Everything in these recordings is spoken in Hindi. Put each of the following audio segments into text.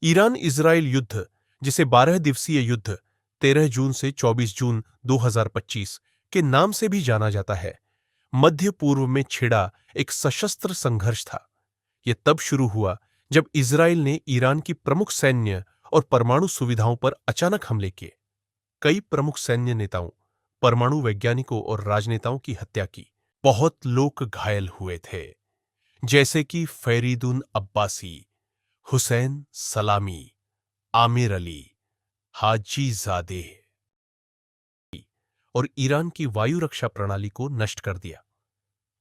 ईरान इजराइल युद्ध, जिसे 12 दिवसीय युद्ध 13 जून से 24 जून 2025 के नाम से भी जाना जाता है, मध्य पूर्व में छिड़ा एक सशस्त्र संघर्ष था। यह तब शुरू हुआ जब इजराइल ने ईरान की प्रमुख सैन्य और परमाणु सुविधाओं पर अचानक हमले किए। कई प्रमुख सैन्य नेताओं, परमाणु वैज्ञानिकों और राजनेताओं की हत्या की। बहुत लोग घायल हुए थे, जैसे कि फरीदुन अब्बासी, हुसैन सलामी, आमिर अली, हाजी जादे और ईरान की वायु रक्षा प्रणाली को नष्ट कर दिया।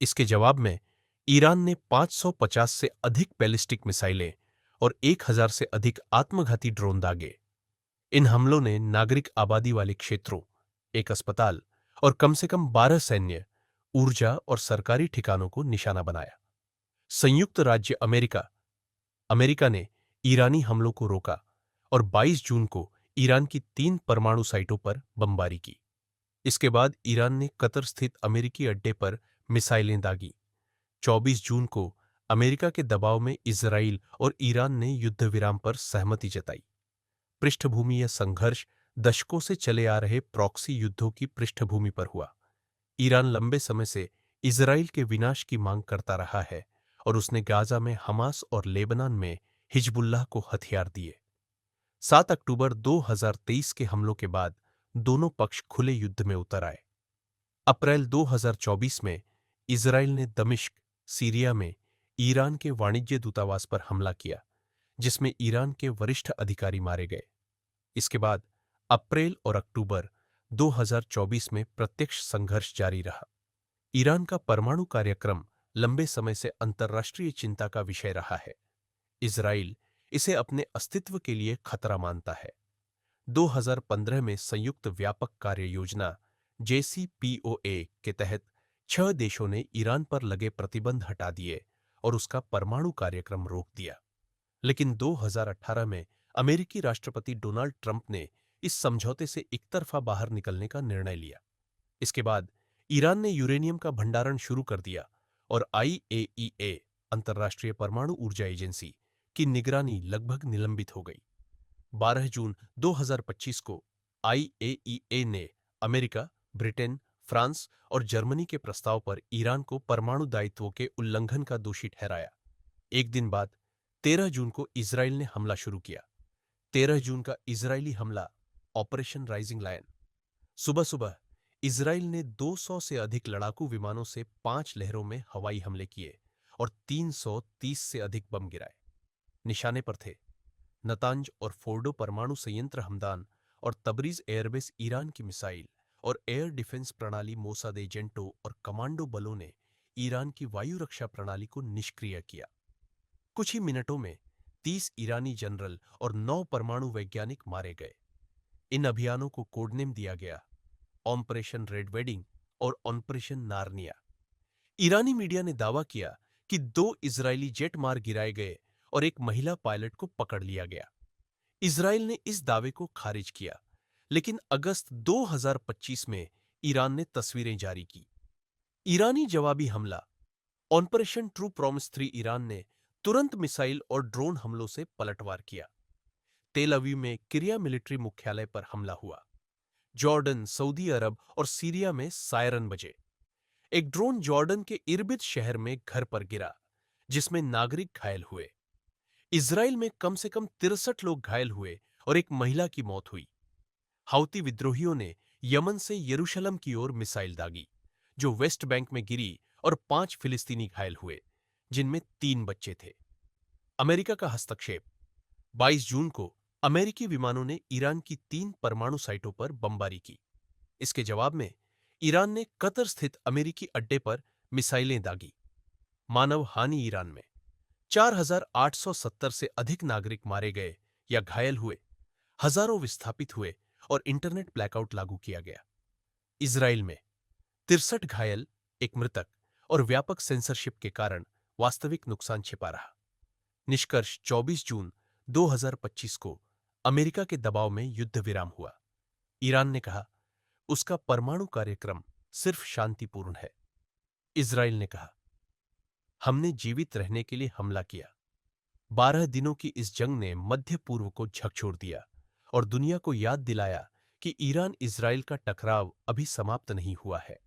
इसके जवाब में ईरान ने 550 से अधिक बैलिस्टिक मिसाइलें और 1000 से अधिक आत्मघाती ड्रोन दागे। इन हमलों ने नागरिक आबादी वाले क्षेत्रों, एक अस्पताल और कम से कम 12 सैन्य, ऊर्जा और सरकारी ठिकानों को निशाना बनाया। संयुक्त राज्य अमेरिका अमेरिका ने ईरानी हमलों को रोका और 22 जून को ईरान की 3 परमाणु साइटों पर बमबारी की। इसके बाद ईरान ने कतर स्थित अमेरिकी अड्डे पर मिसाइलें दागी। 24 जून को अमेरिका के दबाव में इजराइल और ईरान ने युद्ध विराम पर सहमति जताई। पृष्ठभूमि यह संघर्ष दशकों से चले आ रहे प्रॉक्सी युद्धों की पृष्ठभूमि पर हुआ। ईरान लंबे समय से इजराइल के विनाश की मांग करता रहा है और उसने गाजा में हमास और लेबनान में हिजबुल्लाह को हथियार दिए। 7 अक्टूबर 2023 के हमलों के बाद दोनों पक्ष खुले युद्ध में उतर आए। अप्रैल 2024 में इजराइल ने दमिश्क, सीरिया में ईरान के वाणिज्य दूतावास पर हमला किया, जिसमें ईरान के वरिष्ठ अधिकारी मारे गए। इसके बाद अप्रैल और अक्टूबर 2024 में प्रत्यक्ष संघर्ष जारी रहा। ईरान का परमाणु कार्यक्रम लंबे समय से अंतर्राष्ट्रीय चिंता का विषय रहा है। इजराइल इसे अपने अस्तित्व के लिए खतरा मानता है। 2015 में संयुक्त व्यापक कार्य योजना JCPOA के तहत 6 देशों ने ईरान पर लगे प्रतिबंध हटा दिए और उसका परमाणु कार्यक्रम रोक दिया। लेकिन 2018 में अमेरिकी राष्ट्रपति डोनाल्ड ट्रंप ने इस समझौते से एकतरफा बाहर निकलने का निर्णय लिया। इसके बाद ईरान ने यूरेनियम का भंडारण शुरू कर दिया और IAEA, अंतर्राष्ट्रीय परमाणु ऊर्जा एजेंसी, की निगरानी लगभग निलंबित हो गई। 12 जून 2025 को IAEA ने अमेरिका, ब्रिटेन, फ्रांस और जर्मनी के प्रस्ताव पर ईरान को परमाणु दायित्वों के उल्लंघन का दोषी ठहराया। एक दिन बाद 13 जून को इजराइल ने हमला शुरू किया। 13 जून का इजरायली हमला, ऑपरेशन राइजिंग लायन। सुबह सुबह इजराइल ने 200 से अधिक लड़ाकू विमानों से 5 लहरों में हवाई हमले किए और 330 से अधिक बम गिराए। निशाने पर थे नतांज और फोर्डो परमाणु संयंत्र हमदान और तबरीज एयरबेस। ईरान की मिसाइल और एयर डिफेंस प्रणाली मोसाद एजेंटों और कमांडो बलों ने ईरान की वायु रक्षा प्रणाली को निष्क्रिय किया। कुछ ही मिनटों में 30 ईरानी जनरल और 9 परमाणु वैज्ञानिक मारे गए। इन अभियानों को कोडनेम दिया गया ऑपरेशन रेड वेडिंग और ऑपरेशन नारनिया। ईरानी मीडिया ने दावा किया कि 2 इजरायली जेट मार गिराए गए और एक महिला पायलट को पकड़ लिया गया। इजराइल ने इस दावे को खारिज किया, लेकिन अगस्त 2025 में ईरान ने तस्वीरें जारी की। ईरानी जवाबी हमला, ऑपरेशन ट्रू प्रॉमिस 3। ईरान ने तुरंत मिसाइल और ड्रोन हमलों से पलटवार किया। तेल अवीव में किरिया मिलिट्री मुख्यालय पर हमला हुआ। जॉर्डन, सऊदी अरब और सीरिया में सायरन बजे। एक ड्रोन जॉर्डन के इरबिद शहर में घर पर गिरा, जिसमें नागरिक घायल हुए। इजराइल में कम से कम 63 लोग घायल हुए और एक महिला की मौत हुई। हाउती विद्रोहियों ने यमन से यरूशलेम की ओर मिसाइल दागी, जो वेस्ट बैंक में गिरी और 5 फिलिस्तीनी घायल हुए, जिनमें 3 बच्चे थे। अमेरिका का हस्तक्षेप। 22 जून को अमेरिकी विमानों ने ईरान की 3 परमाणु साइटों पर बमबारी की। इसके जवाब में ईरान ने कतर स्थित अमेरिकी अड्डे पर मिसाइलें दागी। मानव हानि। ईरान में 4870 से अधिक नागरिक मारे गए या घायल हुए, हजारों विस्थापित हुए और इंटरनेट ब्लैकआउट लागू किया गया। इजराइल में 63 घायल, एक मृतक और व्यापक सेंसरशिप के कारण वास्तविक नुकसान छिपा रहा। निष्कर्ष। 24 जून 2025 को अमेरिका के दबाव में युद्ध विराम हुआ। ईरान ने कहा उसका परमाणु कार्यक्रम सिर्फ शांतिपूर्ण है। इजराइल ने कहा हमने जीवित रहने के लिए हमला किया। 12 दिनों की इस जंग ने मध्य पूर्व को झकझोर दिया और दुनिया को याद दिलाया कि ईरान इजराइल का टकराव अभी समाप्त नहीं हुआ है।